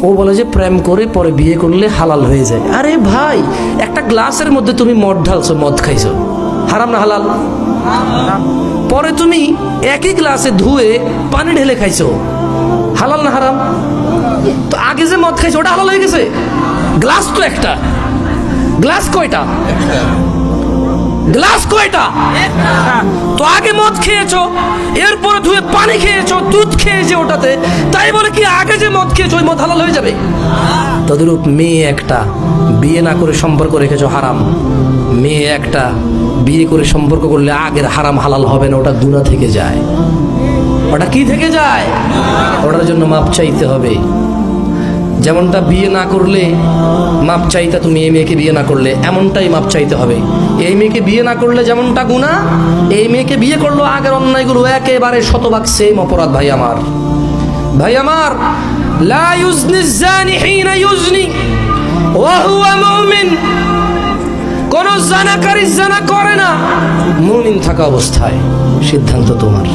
ও বলে যে প্রেম করে পরে বিয়ে করলে হালাল হয়ে যায়। আরে ভাই, একটা গ্লাসের মধ্যে তুমি মদ ঢালছো, মদ খাইছো, হারাম না হালাল? পরে তুমি একই গ্লাসে ধুয়ে পানি ঢেলে খাইছো, হালাল না হারাম? তো আগে যে মদ খাইছো ওটা হালাল হয়ে গেছে? গ্লাস তো একটা, গ্লাস কয়টা? গ্লাস কয়টা? তো আগে মদ খেয়েছো, এরপরে ধুয়ে পানি খেয়েছো, দুধ খেয়েছে ওটাতে, তাই বলে কি আগে যে মদ খেয়েছো ওই মদ হালাল হয়ে যাবে? তদরূপ মেয়ে একটা বিয়ে না করে সম্পর্ক রেখেছো, হারাম। মেয়ে একটা বিয়ে করে সম্পর্ক করলে আগের হারাম হালাল হবে না, ওটা গুনাহ থেকে যায়। ওটা কি থেকে যায়? ওটার জন্য মাপ চাইতে হবে। যেমনটা বিয়ে না করলে মাপ চাইতে, তুমি এই মেয়েকে বিয়ে না করলে এমনটাই মাপ চাইতে হবে। এই মেয়েকে বিয়ে না করলে যেমনটা গুনাহ, এই মেয়েকে বিয়ে করলো আগের অন্যায়গুলো একেবারে শতভাগ সেম অপরাধ। ভাই আমার, ভাই আমার, লা ইউজনি জানি হিনা ইউজনি ওয়া হুয়া মুমিন। কোন জানাকারী জানা করে না মুমিন থাকা অবস্থায়। সিদ্ধান্ত তোমার।